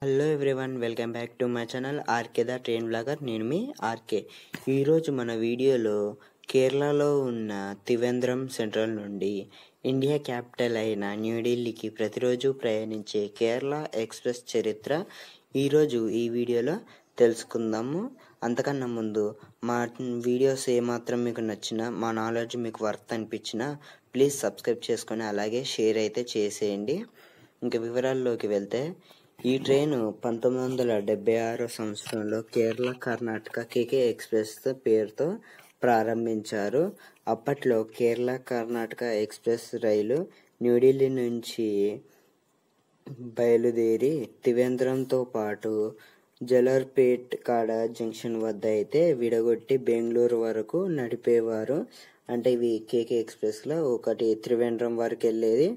Hello everyone, welcome back to my channel RK the train blogger. నేను మీ RK. ఈరోజు మన వీడియోలో కేరళలో ఉన్న త్రివేంద్రం సెంట్రల్ నుండి ఇండియా క్యాపిటల్ అయిన న్యూఢిల్లీకి ప్రతిరోజు ప్రయాణించే కేరళ ఎక్స్ప్రెస్ చరిత్ర ఈరోజు ఈ వీడియోలో తెలుసుకుందాము. అంతకన్నా ముందు మా వీడియోస్ ఏమాత్రం మీకు నచ్చినా, మా నాలెడ్జ్ మీకు వర్త్ అనిపించినా ప్లీజ్ సబ్స్క్రైబ్ చేసుకొని అలాగే షేర్ అయితే చేసేయండి. ఇంకా వివరాల్లోకి వెళ్తే, ఈ ట్రైను 1976 సంవత్సరంలో కేరళ కర్ణాటక కేకే ఎక్స్ప్రెస్ పేరుతో ప్రారంభించారు. అప్పట్లో కేరళ కర్ణాటక ఎక్స్ప్రెస్ రైలు న్యూఢిల్లీ నుంచి బయలుదేరి త్రివేంద్రంతో పాటు జలర్పేట్ కాడ జంక్షన్ వద్ద అయితే విడగొట్టి బెంగళూరు వరకు నడిపేవారు. అంటే ఇవి కేకే ఎక్స్ప్రెస్లో ఒకటి త్రివేంద్రం వరకు వెళ్ళేది,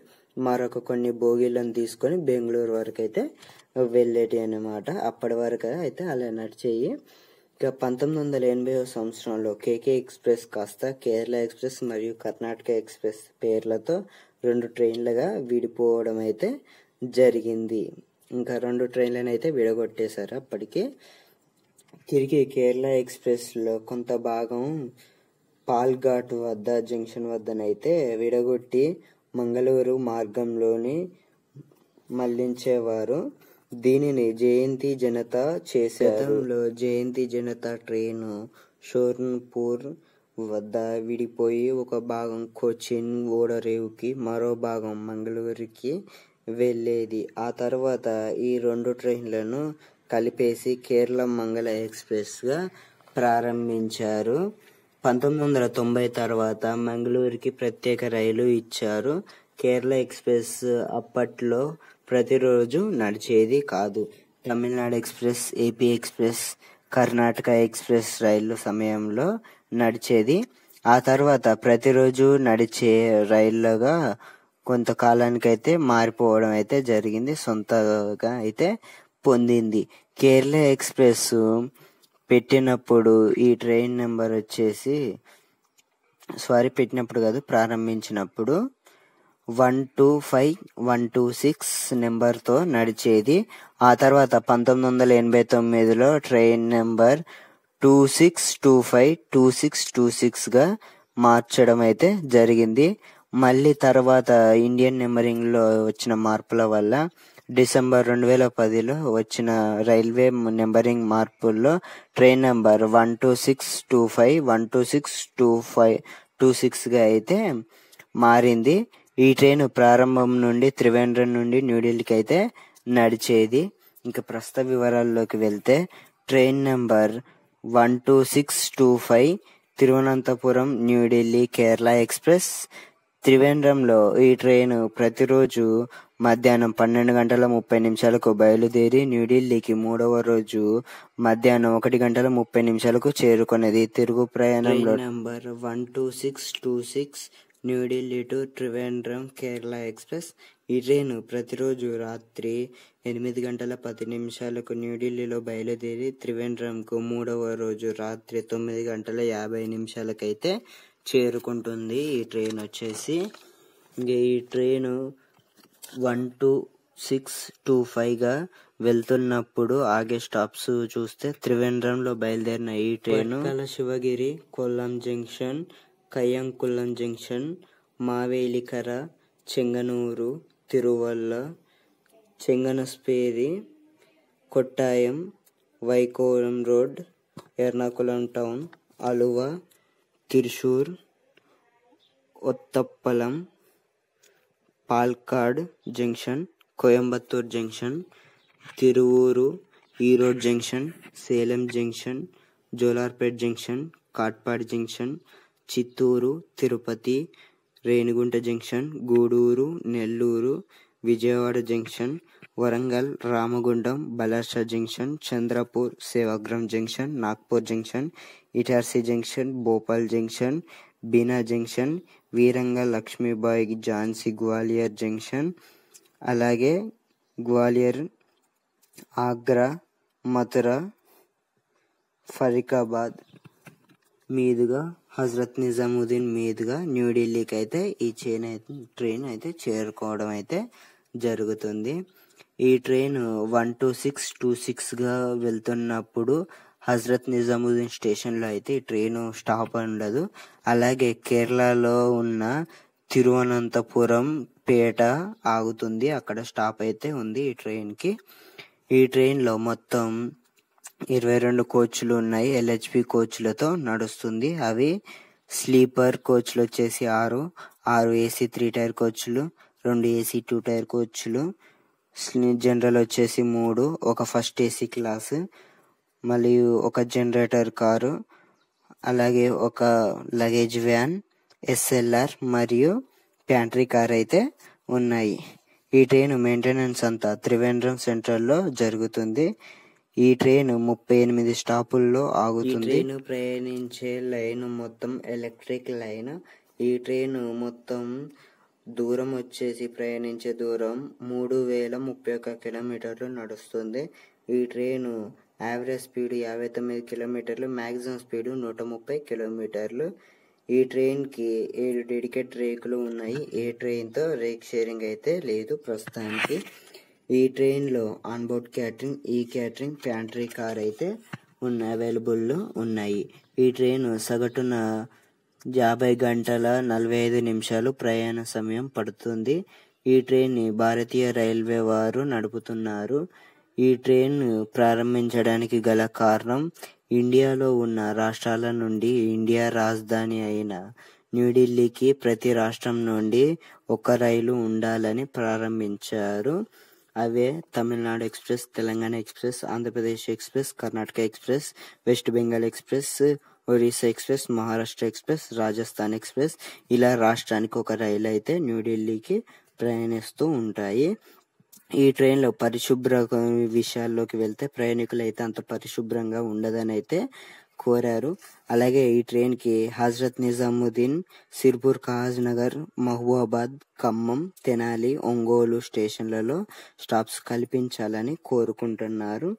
మరొక కొన్ని బోగీలను తీసుకొని బెంగళూరు వరకు అయితే వెళ్ళేటి అన్నమాట. అప్పటి వరకు అయితే అలా నడిచేయి. ఇక 1980 సంవత్సరంలో కేకే ఎక్స్ప్రెస్ కాస్త కేరళ ఎక్స్ప్రెస్ మరియు కర్ణాటక ఎక్స్ప్రెస్ పేర్లతో 2 ట్రైన్లుగా విడిపోవడం అయితే జరిగింది. ఇంకా 2 ట్రైన్లను అయితే విడగొట్టేశారు. అప్పటికి తిరిగి కేరళ ఎక్స్ప్రెస్లో కొంత భాగం పాల్ఘాట్ వద్ద జంక్షన్ వద్దనైతే విడగొట్టి మంగళూరు మార్గంలోని మళ్లించేవారు. దీనిని జయంతి జనతా చేశారు. జయంతి జనతా ట్రైను షోర్న్పూర్ వద్ద విడిపోయి ఒక భాగం కొచ్చిన్ ఓడరేవుకి, మరో భాగం మంగళూరుకి వెళ్ళేది. ఆ తర్వాత ఈ 2 ట్రైన్లను కలిపేసి కేరళ మంగళ ఎక్స్ప్రెస్గా ప్రారంభించారు. 1990 తర్వాత మంగళూరుకి ప్రత్యేక రైలు ఇచ్చారు. కేరళ ఎక్స్ప్రెస్ అప్పట్లో ప్రతిరోజు నడిచేది కాదు. Tamil Nadu express, AP express, Karnataka express రైలు సమయంలో నడిచేది. ఆ తర్వాత ప్రతిరోజు నడిచే రైళ్లుగా కొంతకాలానికైతే మారిపోవడం అయితే జరిగింది, సొంతగా అయితే పొందింది. కేరళ ఎక్స్ప్రెస్ పెట్టినప్పుడు ఈ ట్రైన్ నెంబర్ వచ్చేసి ప్రారంభించినప్పుడు 125-126 నెంబర్తో నడిచేది. ఆ తర్వాత 1989లో ట్రైన్ నెంబర్ 2625-2626గా మార్చడం అయితే జరిగింది. మళ్ళీ తర్వాత ఇండియన్ నెంబరింగ్లో వచ్చిన మార్పుల వల్ల డిసెంబర్ 2010లో వచ్చిన రైల్వే నెంబరింగ్ మార్పుల్లో ట్రైన్ నెంబర్ 12625-12626గా అయితే మారింది. ఈ ట్రైన్ ప్రారంభం నుండి త్రివేంద్రం నుండి న్యూఢిల్లీకి అయితే నడిచేది. ఇంకా ప్రస్తుత వివరాల్లోకి వెళ్తే, train number 12625 Thiruvananthapuram New Delhi Kerala express. త్రివేంద్రంలో ఈ ట్రైన్ ప్రతిరోజు మధ్యాహ్నం 12:30 బయలుదేరి న్యూఢిల్లీకి 3వ రోజు మధ్యాహ్నం 1:30 చేరుకునేది. తిరుగు ప్రయాణంలో number 12626 New Delhi to Trivandrum Kerala express. ఈ ట్రైన్ ప్రతిరోజు రాత్రి 8:10 న్యూఢిల్లీలో బయలుదేరి త్రివేంద్రంకు 3వ రోజు రాత్రి 9:50 అయితే చేరుకుంటుంది. ఈ ట్రైన్ వచ్చేసి ఈ ట్రైను 12625గా వెళ్తున్నప్పుడు ఆగే స్టాప్స్ చూస్తే, త్రివేంద్రంలో బయలుదేరిన ఈ train Sivagiri, Kollam junction, Kayamkulam junction, Mavelikara, Chengannur, Thiruvalla, Changanassery, Kottayam, Vaikom road, Ernakulam town, Aluva, Thrissur, Ottapalam, Palakkad junction, Coimbatore junction, Tiruppur, Erode junction, Salem junction, Jolarpettai junction, Katpadi junction, Chittoor, Tirupati, Renigunta junction, Gudur, Nellore, Vijayawada junction, Warangal, Ramagundam, Balharshah junction, Chandrapur, Sevagram junction, Nagpur junction, Itarsi junction, Bhopal junction, Bina junction, Virangana Lakshmibai Jhansi Gwalior junction, అలాగే గ్వాలియర్, ఆగ్రా, మథుర, ఫరీకాబాద్ మీదుగా హజరత్ నిజాముద్దీన్ మీదుగా న్యూఢిల్లీకి అయితే ఈ ట్రైన్ అయితే చేరుకోవడం అయితే జరుగుతుంది. ఈ ట్రైన్ 12626గా వెళ్తున్నప్పుడు హజరత్ నిజాముద్దీన్ స్టేషన్లో అయితే ఈ ట్రైన్ స్టాప్ ఉండదు. అలాగే కేరళలో ఉన్న తిరువనంతపురం పేట ఆగుతుంది, అక్కడ స్టాప్ అయితే ఉంది ఈ ట్రైన్కి. ఈ ట్రైన్లో మొత్తం 22 కోచ్లు ఉన్నాయి, LHP కోచ్లతో నడుస్తుంది. అవి స్లీపర్ కోచ్లు వచ్చేసి 6 AC 3 టైర్ కోచ్లు, 2 AC 2 టైర్ కోచ్లు, జనరల్ వచ్చేసి 3, ఒక ఫస్ట్ AC క్లాస్, మరియు ఒక జనరేటర్ కారు, అలాగే ఒక లగేజ్ వ్యాన్, SLR మరియు ప్యాంట్రీ కార్ అయితే ఉన్నాయి. ఈ ట్రైన్ మెయింటెనెన్స్ అంతా త్రివేంద్రం సెంట్రల్లో జరుగుతుంది. ఈ ట్రైన్ 38 స్టాపుల్లో ఆగుతుంది. ఈ ట్రైన్ ప్రయాణించే లైన్ మొత్తం ఎలక్ట్రిక్ లైన్. ఈ ట్రైన్ మొత్తం దూరం వచ్చేసి ప్రయాణించే దూరం 3031 కిలోమీటర్లు నడుస్తుంది. ఈ ట్రైన్ యావరేజ్ స్పీడ్ 59 కిలోమీటర్లు, మ్యాక్సిమం స్పీడ్ 130 కిలోమీటర్లు. ఈ ట్రైన్కి 7 డెడికేట్ రేకులు ఉన్నాయి. ఏ ట్రైన్తో రేక్ షేరింగ్ అయితే లేదు ప్రస్తుతానికి. ఈ ట్రైన్లో onboard catering, catering, pantry car అయితే అవైలబుల్లో ఉన్నాయి. ఈ ట్రైన్ సగటున 50 గంటల 45 నిమిషాలు ప్రయాణ సమయం పడుతుంది. ఈ ట్రైన్ని భారతీయ రైల్వే వారు నడుపుతున్నారు. ఈ ట్రైన్ ప్రారంభించడానికి గల కారణం ఇండియాలో ఉన్న రాష్ట్రాల నుండి ఇండియా రాజధాని అయిన న్యూఢిల్లీకి ప్రతి రాష్ట్రం నుండి ఒక రైలు ఉండాలని ప్రారంభించారు. అవే Tamil Nadu express, Telangana express, Andhra Pradesh express, Karnataka express, West Bengal express, Orissa express, Maharashtra express, Rajasthan express. ఇలా రాష్ట్రానికి ఒక రైలు అయితే న్యూఢిల్లీకి ప్రయాణిస్తూ ఉంటాయి. ఈ ట్రైన్లో పరిశుభ్ర విషయాల్లోకి వెళ్తే ప్రయాణికులు అయితే అంత పరిశుభ్రంగా ఉండదని అయితే కోరారు. అలాగే ఈ ట్రైన్కి హజరత్ నిజాముద్దీన్, సిర్పూర్, కాజ్ నగర్, మహబూబాబాద్, ఖమ్మం, తెనాలి, ఒంగోలు స్టేషన్లలో స్టాప్స్ కల్పించాలని కోరుకుంటున్నారు.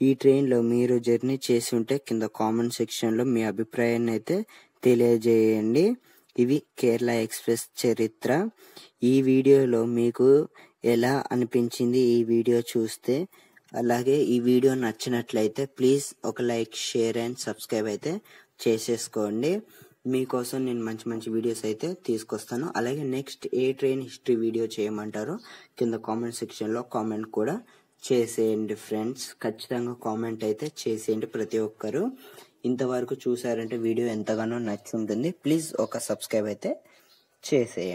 ఈ ట్రైన్లో మీరు జర్నీ చేసి ఉంటే కింద కామెంట్ సెక్షన్లో మీ అభిప్రాయాన్ని అయితే తెలియజేయండి. ఇవి కేరళ ఎక్స్ప్రెస్ చరిత్ర. ఈ వీడియోలో మీకు ఎలా అనిపించింది ఈ వీడియో చూస్తే? అలాగే ఈ వీడియో నచ్చినట్లయితే ప్లీజ్ ఒక లైక్, షేర్ అండ్ సబ్స్క్రైబ్ అయితే చేసేసుకోండి. మీకోసం నేను మంచి మంచి వీడియోస్ అయితే తీసుకొస్తాను. అలాగే నెక్స్ట్ ఏ ట్రైన్ హిస్టరీ వీడియో చేయమంటారో కింద కామెంట్ సెక్షన్లో కామెంట్ కూడా చేసేయండి ఫ్రెండ్స్. ఖచ్చితంగా కామెంట్ అయితే చేసేయండి ప్రతి ఒక్కరు. ఇంతవరకు చూసారంటే వీడియో ఎంతగానో నచ్చుంటుంది. ప్లీజ్ ఒక సబ్స్క్రైబ్ అయితే చేసేయండి.